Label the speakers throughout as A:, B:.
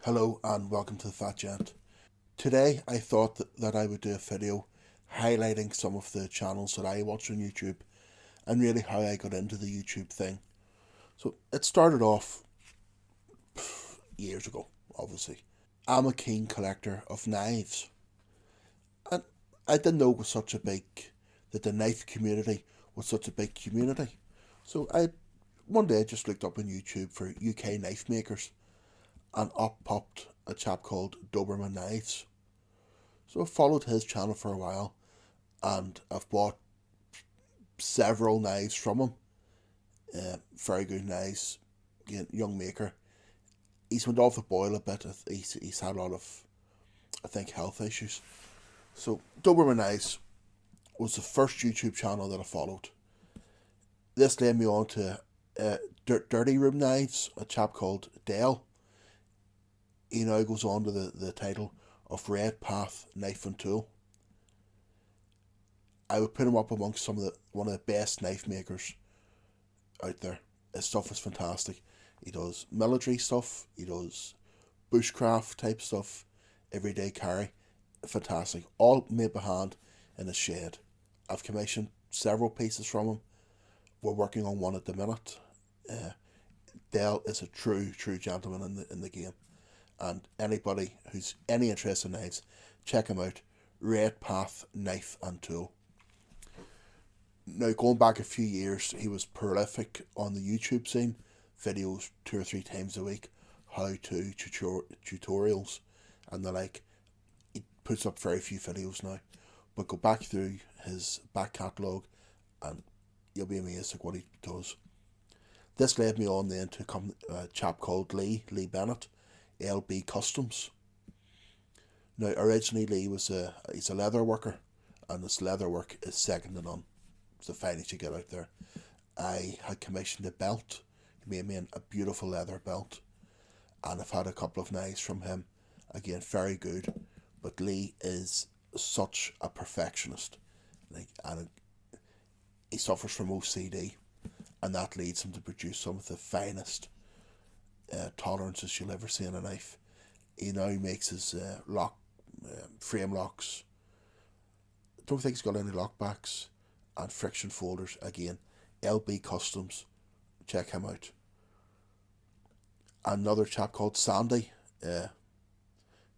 A: Hello and welcome to the Fat Gent. Today I thought that I would do a video highlighting some of the channels that I watch on YouTube and really how I got into the YouTube thing. So it started off years ago, obviously. I'm a keen collector of knives, and I didn't know it was that the knife community was such a big community. So one day I just looked up on YouTube for UK knife makers, and up popped a chap called Doberman Knives. So I followed his channel for a while, and I've bought several knives from him. Very good knives, young maker. He's went off the boil a bit. He's had a lot of, I think, health issues. So Doberman Knives was the first YouTube channel that I followed. This led me on to Dirty Room Knives, a chap called Dale. He now goes on to the title of Red Path Knife and Tool. I would put him up amongst one of the best knife makers out there. His stuff is fantastic. He does military stuff. He does bushcraft type stuff. Everyday carry. Fantastic. All made by hand in a shed. I've commissioned several pieces from him. We're working on one at the minute. Dale is a true gentleman in the game. And anybody who's any interest in knives, check him out. Red Path Knife and Tool. Now, going back a few years, he was prolific on the YouTube scene. Videos 2 or 3 times a week, how-to tutorials, and the like. He puts up very few videos now, but go back through his back catalogue, and you'll be amazed at what he does. This led me on then to a chap called Lee Bennett, LB Customs. Now, originally he's a leather worker, and his leather work is second to none. It's the finest you get out there. I had commissioned a belt. He made me a beautiful leather belt, and I've had a couple of knives from him. Again, very good. But Lee is such a perfectionist, and he suffers from OCD, and that leads him to produce some of the finest tolerances you'll ever see in a knife. He now makes his frame locks. Don't think he's got any lockbacks and friction folders. Again, LB Customs, check him out. Another chap called Sandy,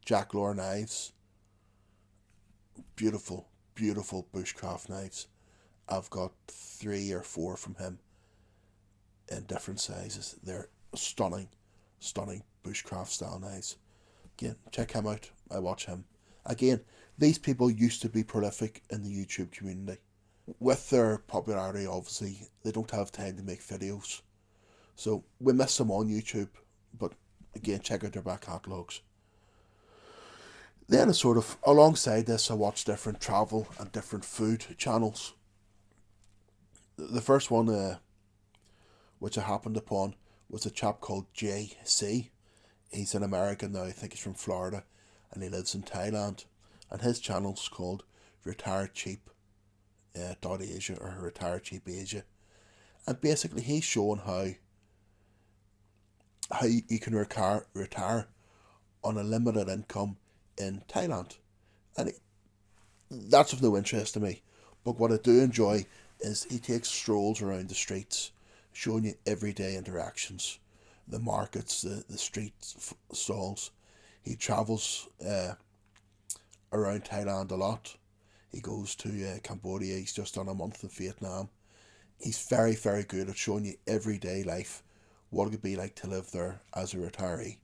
A: Jack Lore Knives, beautiful bushcraft knives. I've got 3 or 4 from him in different sizes. They're stunning bushcraft style knives. Again, check him out. I watch him. Again, these people used to be prolific in the YouTube community. With their popularity, obviously, they don't have time to make videos. So we miss them on YouTube, but again, check out their back catalogues. Then, alongside this, I watch different travel and different food channels. The first one, which I happened upon, was a chap called JC. He's an American now, I think he's from Florida, and he lives in Thailand. And his channel's called Retire Cheap .Asia or Retire Cheap Asia. And basically he's showing how you can retire on a limited income in Thailand. And that's of no interest to me. But what I do enjoy is he takes strolls around the streets, showing you everyday interactions, the markets, the street stalls. He travels around Thailand a lot. He goes to Cambodia. He's just done a month in Vietnam. He's very good at showing you everyday life, what it would be like to live there as a retiree.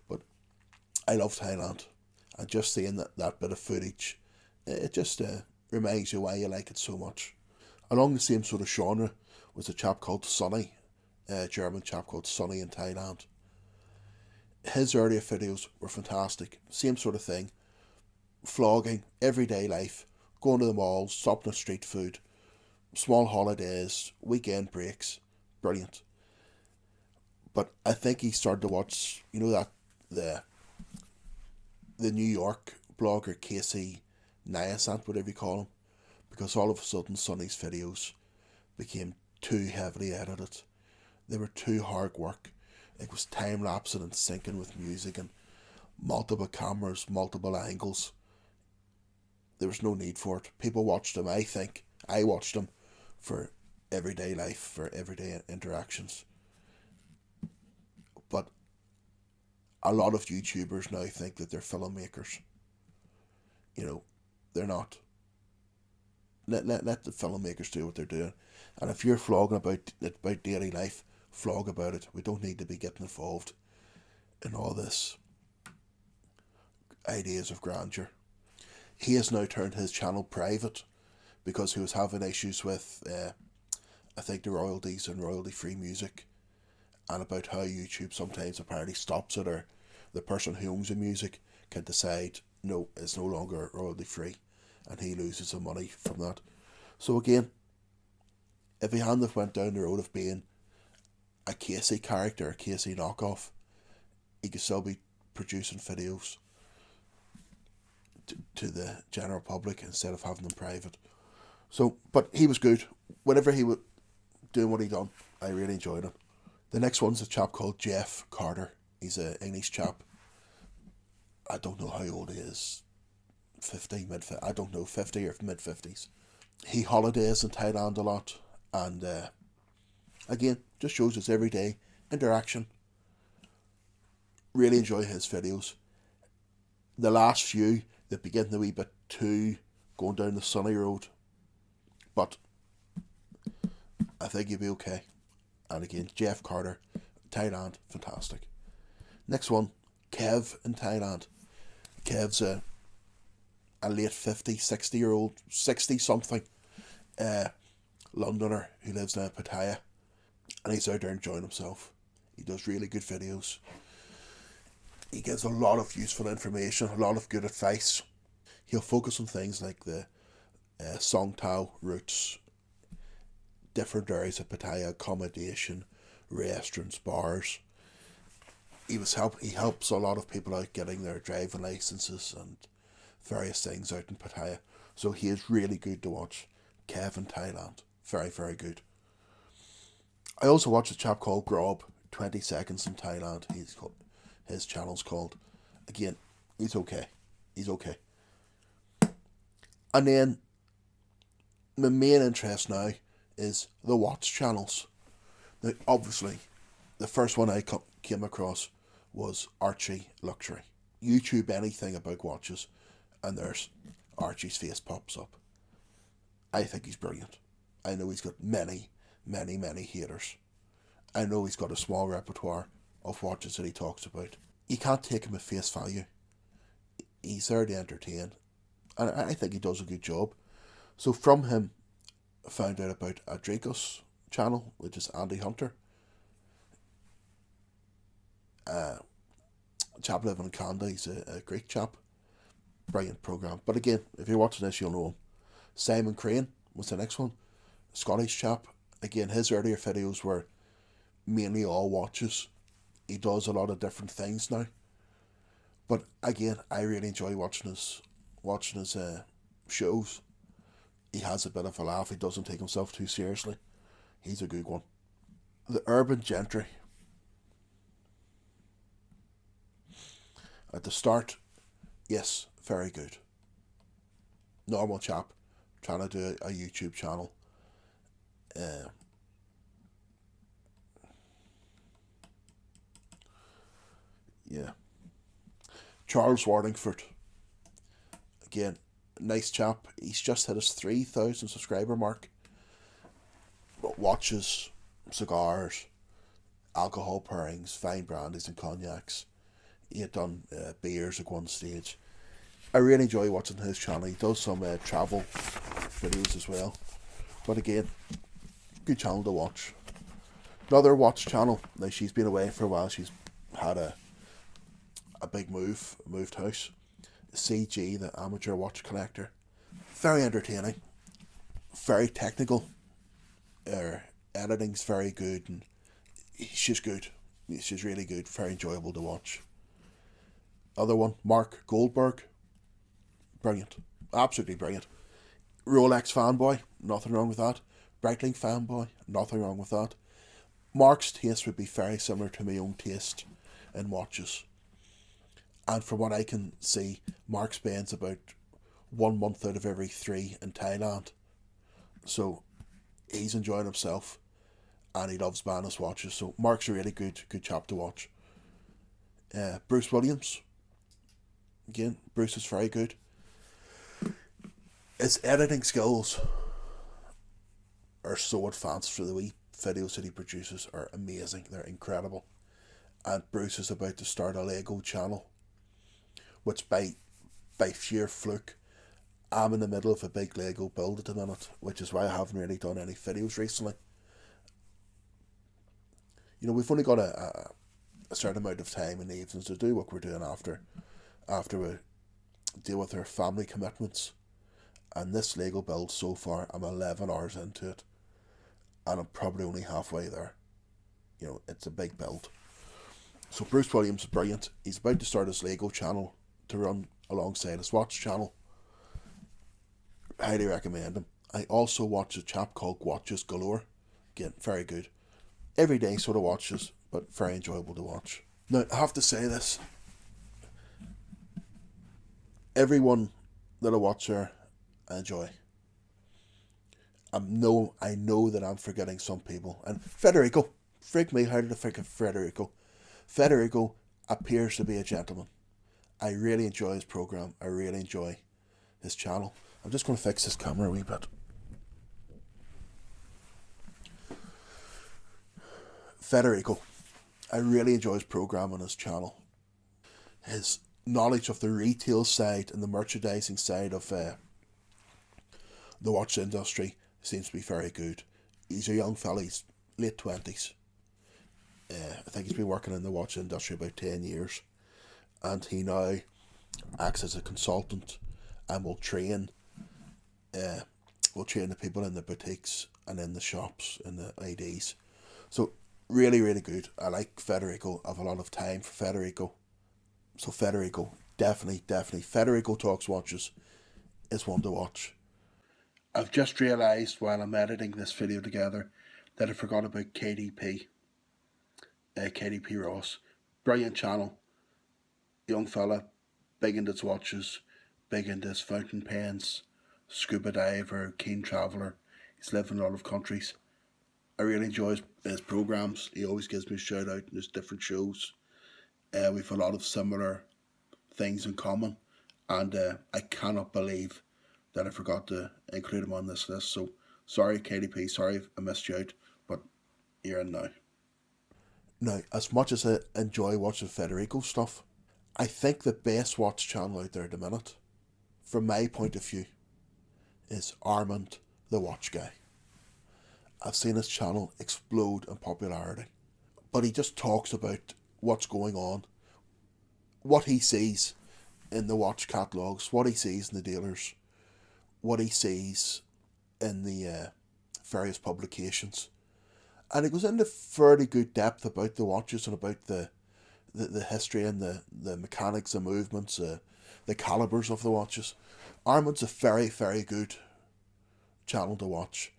A: But I love Thailand, and just seeing that bit of footage, it just reminds you why you like it so much. Along the same sort of genre was a chap called Sonny, a German chap called Sonny in Thailand. His earlier videos were fantastic. Same sort of thing. Vlogging, everyday life, going to the malls, stopping at street food, small holidays, weekend breaks. Brilliant. But I think he started to watch, that the New York blogger Casey Neistat, whatever you call him, because all of a sudden Sonny's videos became too heavily edited. They were too hard work. It was time lapsing and syncing with music, and multiple cameras, multiple angles. There was no need for it. People watched him, I watched him for everyday life, for everyday interactions. But a lot of YouTubers now think that they're filmmakers. You know, they're not. Let the filmmakers do what they're doing. And if you're vlogging about daily life, vlog about it. We don't need to be getting involved in all this ideas of grandeur. He has now turned his channel private because he was having issues with, I think, the royalties and royalty-free music, and about how YouTube sometimes apparently stops it, or the person who owns the music can decide, no, it's no longer royalty-free, and he loses the money from that. So again, if he hadn't have went down the road of being a Casey character, a Casey knockoff, he could still be producing videos to the general public instead of having them private. So, but he was good. Whenever he was doing what he done, I really enjoyed it. The next one's a chap called Jeff Carter. He's an English chap. I don't know how old he is. 50, I don't know, 50 or mid-50s. He holidays in Thailand a lot, and again, just shows his everyday interaction. Really enjoy his videos. The last few, they've been getting a wee bit too going down the sunny road, but I think he'll be okay. And again, Jeff Carter, Thailand, fantastic. Next one, Kev in Thailand. Kev's a late 50, 60-year-old, 60-something Londoner who lives now in Pattaya, and he's out there enjoying himself. He does really good videos. He gives a lot of useful information, a lot of good advice. He'll focus on things like the Song Tao routes, different areas of Pattaya, accommodation, restaurants, bars. He helps a lot of people out getting their driving licenses and various things out in Pattaya. So he is really good to watch. Kevin Thailand. Very, very good. I also watched a chap called Grob, 20 Seconds in Thailand. His channel's called. Again, he's okay. He's okay. And then my main interest now is the watch channels. Now, obviously, the first one I came across was Archie Luxury. YouTube anything about watches, and there's Archie's face pops up. I think he's brilliant. I know he's got many, many, many haters. I know he's got a small repertoire of watches that he talks about. You can't take him at face value. He's there to entertain, and I think he does a good job. So from him, I found out about Adrico's channel, which is Andy Hunter. Chap living in Canada, he's a Greek chap. Brilliant programme. But again, if you're watching this, you'll know him. Simon Crane was the next one. Scottish chap. Again, his earlier videos were mainly all watches. He does a lot of different things now. But again, I really enjoy watching his shows. He has a bit of a laugh. He doesn't take himself too seriously. He's a good one. The Urban Gentry. At the start, yes, very good. Normal chap trying to do a YouTube channel. Yeah. Charles Wardingford. Again, nice chap. He's just hit his 3,000 subscriber mark. But watches, cigars, alcohol pairings, fine brandies and cognacs. He had done beers at one stage. I really enjoy watching his channel. He does some travel videos as well. But again, good channel to watch. Another watch channel. Now, she's been away for a while. She's had a big moved house. CG, the amateur watch collector. Very entertaining. Very technical. Her editing's very good, and she's good. She's really good. Very enjoyable to watch. Other one, Mark Goldberg. Brilliant. Absolutely brilliant. Rolex fanboy. Nothing wrong with that. Breitling fanboy. Nothing wrong with that. Mark's taste would be very similar to my own taste in watches. And from what I can see, Mark spends about 1 month out of every 3 in Thailand. So he's enjoying himself, and he loves buying his watches. So Mark's a really good chap to watch. Bruce Williams, again, Bruce is very good. His editing skills are so advanced for the wee videos that he produces are amazing. They're incredible. And Bruce is about to start a Lego channel, which by sheer fluke, I'm in the middle of a big Lego build at the minute, which is why I haven't really done any videos recently. You know, we've only got a certain amount of time in the evenings to do what we're doing after we deal with our family commitments. And this Lego build so far, I'm 11 hours into it, and I'm probably only halfway there. You know, it's a big build. So Bruce Williams is brilliant. He's about to start his Lego channel to run alongside his watch channel. Highly recommend him. I also watch a chap called Watches Galore. Again, very good. Everyday sort of watches, but very enjoyable to watch. Now, I have to say this. Everyone that I watch there, I enjoy. I know that I'm forgetting some people. And Federico. Freak me, how did I forget Federico? Federico appears to be a gentleman. I really enjoy his program. I really enjoy his channel. I'm just going to fix this camera a wee bit. Federico. I really enjoy his program on his channel. His knowledge of the retail side and the merchandising side of the watch industry seems to be very good. He's a young fella, he's late 20s. I think he's been working in the watch industry about 10 years. And he now acts as a consultant and will train the people in the boutiques and in the shops and the IDs. So really, really good. I like Federico. I have a lot of time for Federico. So Federico, definitely. Federico Talks Watches is one to watch. I've just realised while I'm editing this video together that I forgot about KDP. KDP Ross. Brilliant channel. Young fella, big into his watches, big into his fountain pens, scuba diver, keen traveller. He's lived in a lot of countries. I really enjoy his programs. He always gives me a shout out in his different shows. We've a lot of similar things in common, and I cannot believe that I forgot to include him on this list. So sorry, KDP, sorry I missed you out, but you're in now. Now, as much as I enjoy watching Federico stuff, I think the best watch channel out there at the minute, from my point of view, is Armand the Watch Guy. I've seen his channel explode in popularity, but he just talks about what's going on, what he sees in the watch catalogues, what he sees in the dealers, what he sees in the various publications. And it goes into fairly good depth about the watches and about the history and the mechanics, the movements, the calibers of the watches. Armand's a very, very good channel to watch.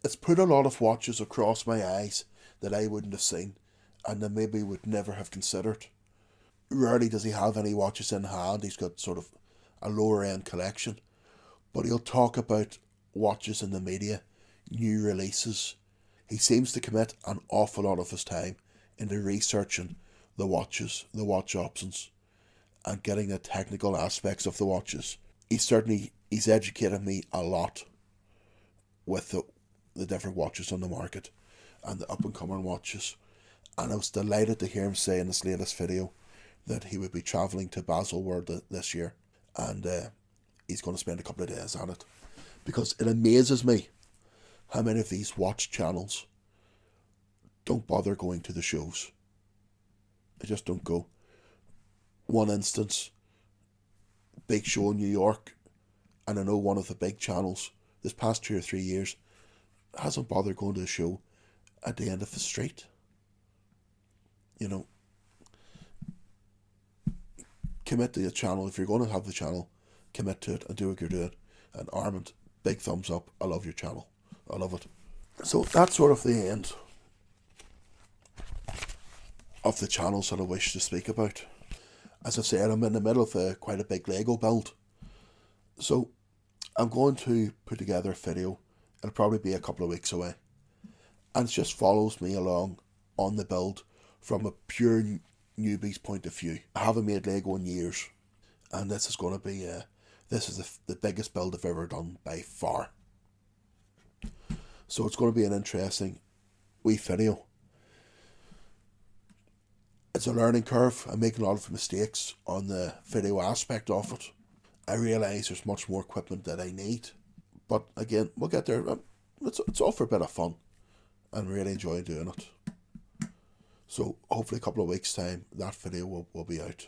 A: It's put a lot of watches across my eyes that I wouldn't have seen and that maybe would never have considered. Rarely does he have any watches in hand. He's got sort of a lower end collection. But he'll talk about watches in the media, new releases. He seems to commit an awful lot of his time into researching the watches, the watch options, and getting the technical aspects of the watches. He's educated me a lot with the different watches on the market and the up and coming watches. And I was delighted to hear him say in his latest video that he would be travelling to Baselworld this year, and he's going to spend a couple of days on it, because it amazes me how many of these watch channels don't bother going to the shows. They just don't go. One instance, big show in New York, and I know one of the big channels this past 2 or 3 years hasn't bothered going to a show at the end of the street. You know, commit to the channel. If you're going to have the channel, commit to it and do what you're doing. And Armand, big thumbs up. I love your channel. I love it. So that's sort of the end of the channels that I wish to speak about. As I said, I'm in the middle of quite a big Lego build. So I'm going to put together a video. It'll probably be a couple of weeks away. And it just follows me along on the build from a pure newbie's point of view. I haven't made Lego in years. And this is going to be, this is the biggest build I've ever done by far. So it's going to be an interesting wee video. It's a learning curve. I'm making a lot of mistakes on the video aspect of it. I realise there's much more equipment that I need. But again, we'll get there. It's all for a bit of fun. And really enjoying doing it. So hopefully a couple of weeks time that video will be out.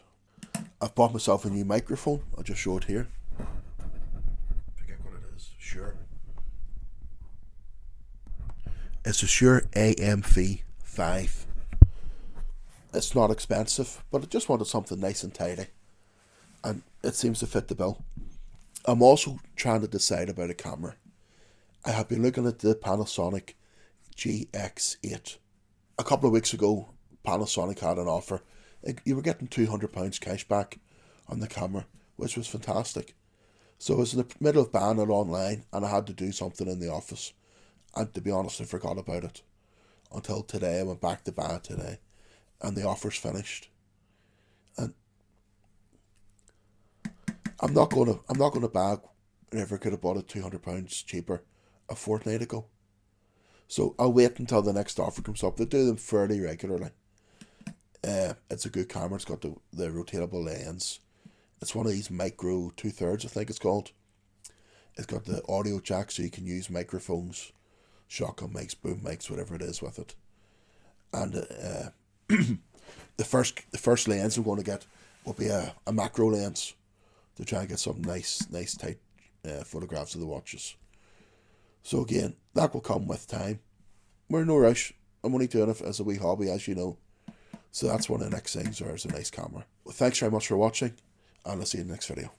A: I've bought myself a new microphone. I'll just show it here. Forget what it is. Shure. It's a Shure AMV5. It's not expensive, but I just wanted something nice and tidy. And it seems to fit the bill. I'm also trying to decide about a camera. I have been looking at the Panasonic GX8. A couple of weeks ago, Panasonic had an offer. You were getting £200 cash back on the camera, which was fantastic. So I was in the middle of buying it online, and I had to do something in the office. And to be honest, I forgot about it until today. I went back to buy it today, and the offer's finished. And I'm not gonna buy it whenever I could have bought it £200 cheaper a fortnight ago. So I'll wait until the next offer comes up. They do them fairly regularly. It's a good camera. It's got the rotatable lens. It's one of these micro 2/3, I think it's called. It's got the audio jack, so you can use microphones, shotgun mics, boom mics, whatever it is with it. And the first lens I'm going to get will be a macro lens to try and get some nice tight photographs of the watches. So again, that will come with time. We're in no rush. I'm only doing it as a wee hobby, as you know. So that's one of the next things, is a nice camera. Well, thanks very much for watching, and I'll see you in the next video.